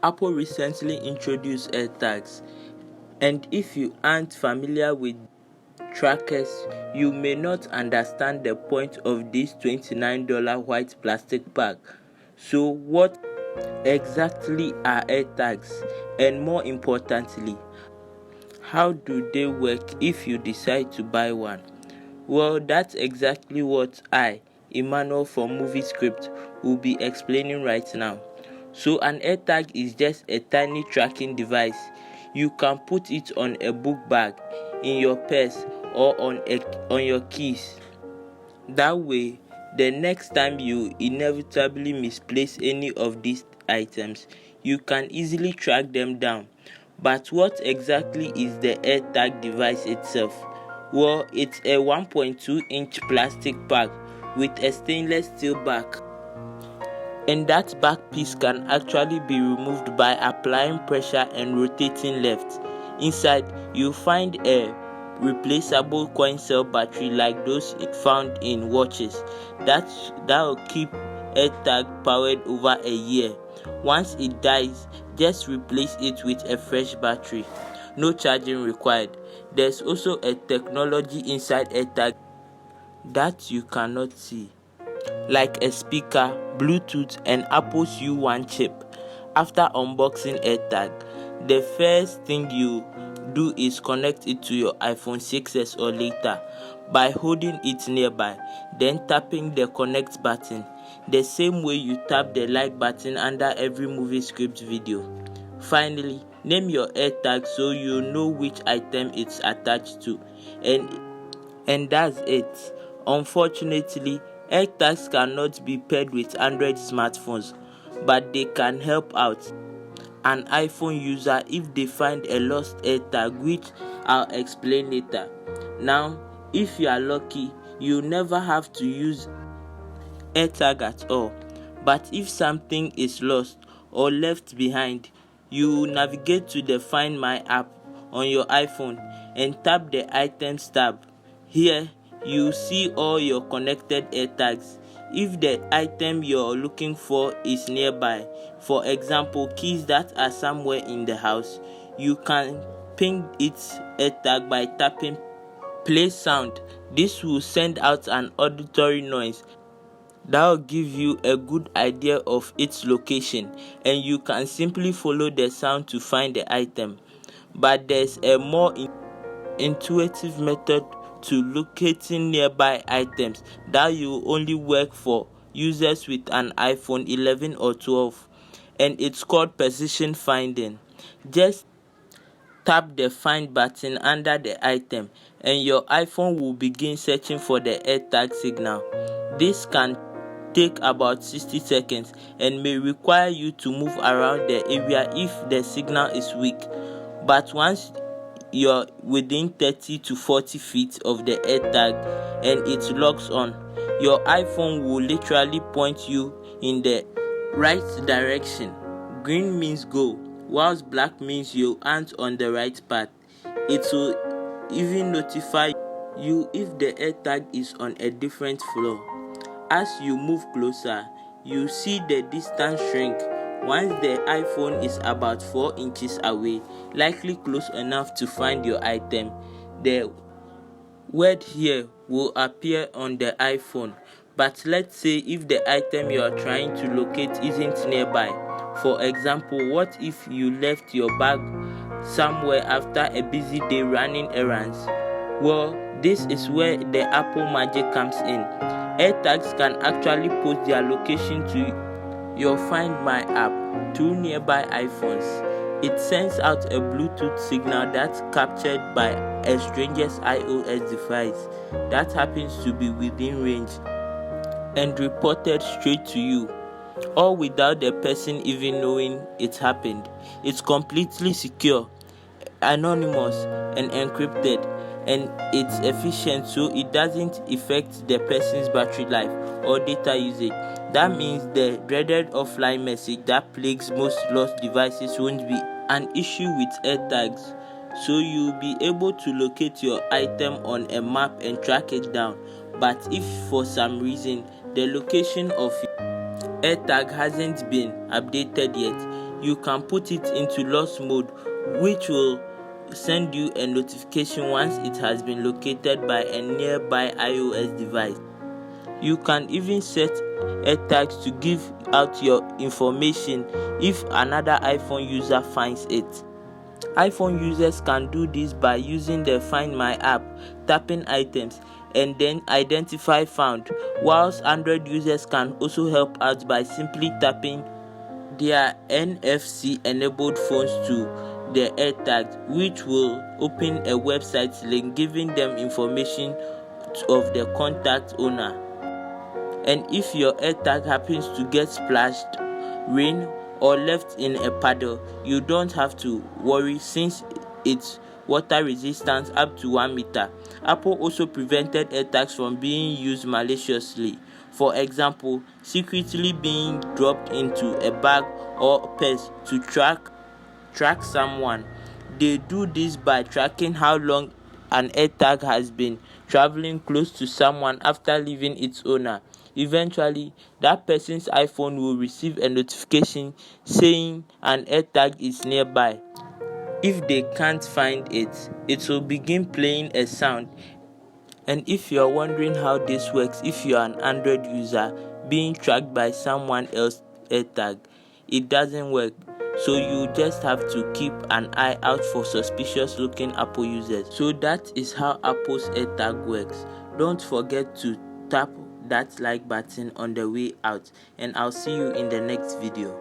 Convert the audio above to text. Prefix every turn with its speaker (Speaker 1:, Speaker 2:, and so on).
Speaker 1: Apple recently introduced AirTag's, and if you aren't familiar with trackers, you may not understand the point of this $29 white plastic bag. So what exactly are AirTag's, and more importantly, how do they work if you decide to buy one? Well, that's exactly what Emmanuel from Movie Script, will be explaining right now. So an AirTag is just a tiny tracking device. You can put it on a book bag, in your purse, or on your keys. That way, the next time you inevitably misplace any of these items, you can easily track them down. But what exactly is the AirTag device itself? Well, it's a 1.2-inch plastic bag with a stainless steel back, and that back piece can actually be removed by applying pressure and rotating left. Inside, you'll find a replaceable coin cell battery like those found in watches that will keep AirTag powered over a year. Once it dies, just replace it with a fresh battery. No charging required. There's also a technology inside AirTag that you cannot see, like a speaker, Bluetooth, and Apple's U1 chip. After unboxing AirTag, the first thing you do is connect it to your iPhone 6s or later by holding it nearby, then tapping the connect button, the same way you tap the like button under every movie script video. Finally, name your AirTag so you know which item it's attached to, and that's it. Unfortunately, AirTags cannot be paired with Android smartphones, but they can help out an iPhone user if they find a lost AirTag, which I'll explain later. Now, if you are lucky, you'll never have to use AirTag at all. But if something is lost or left behind, you navigate to the Find My app on your iPhone and tap the Items tab. Here, you see all your connected AirTags. If the item you're looking for is nearby, for example, keys that are somewhere in the house, you can ping its AirTag by tapping play sound. This will send out an auditory noise that will give you a good idea of its location, and you can simply follow the sound to find the item. But there's a more intuitive method to locating nearby items that will only work for users with an iPhone 11 or 12, and it's called precision finding. Just tap the find button under the item and your iPhone will begin searching for the AirTag signal. This can take about 60 seconds and may require you to move around the area if the signal is weak. But once you're within 30 to 40 feet of the AirTag and it locks on, your iPhone will literally point you in the right direction. Green means go, whilst black means you aren't on the right path. It will even notify you if the AirTag is on a different floor. As you move closer, you see the distance shrink. Once the iPhone is about 4 inches away, likely close enough to find your item, the word here will appear on the iPhone. But let's say if the item you are trying to locate isn't nearby. For example, what if you left your bag somewhere after a busy day running errands? Well, this is where the Apple magic comes in. AirTags can actually post their location to your Find My app through nearby iPhones. It sends out a Bluetooth signal that's captured by a stranger's iOS device that happens to be within range and reported straight to you, all without the person even knowing it happened. It's completely secure, anonymous, and encrypted, and it's efficient, so it doesn't affect the person's battery life or data usage. That means the dreaded offline message that plagues most lost devices won't be an issue with AirTags. So you'll be able to locate your item on a map and track it down. But if for some reason the location of your AirTag hasn't been updated yet, you can put it into lost mode, which will send you a notification once it has been located by a nearby iOS device. You can even set AirTag's to give out your information if another iPhone user finds it. iPhone users can do this by using the Find My app, tapping items, and then identify found, whilst Android users can also help out by simply tapping their NFC-enabled phones to the AirTags, which will open a website link giving them information of the contact owner. And if your AirTag happens to get splashed, rain, or left in a puddle, you don't have to worry since it's water resistant up to 1 meter. Apple also prevented AirTags from being used maliciously. For example, secretly being dropped into a bag or purse to track someone. They do this by tracking how long an AirTag has been traveling close to someone after leaving its owner. Eventually, that person's iPhone will receive a notification saying an AirTag is nearby. If they can't find it, it will begin playing a sound. And if you're wondering how this works, if you're an Android user being tracked by someone else's AirTag, it doesn't work. So you just have to keep an eye out for suspicious looking Apple users. So that is how Apple's AirTag works. Don't forget to tap that like button on the way out, and I'll see you in the next video.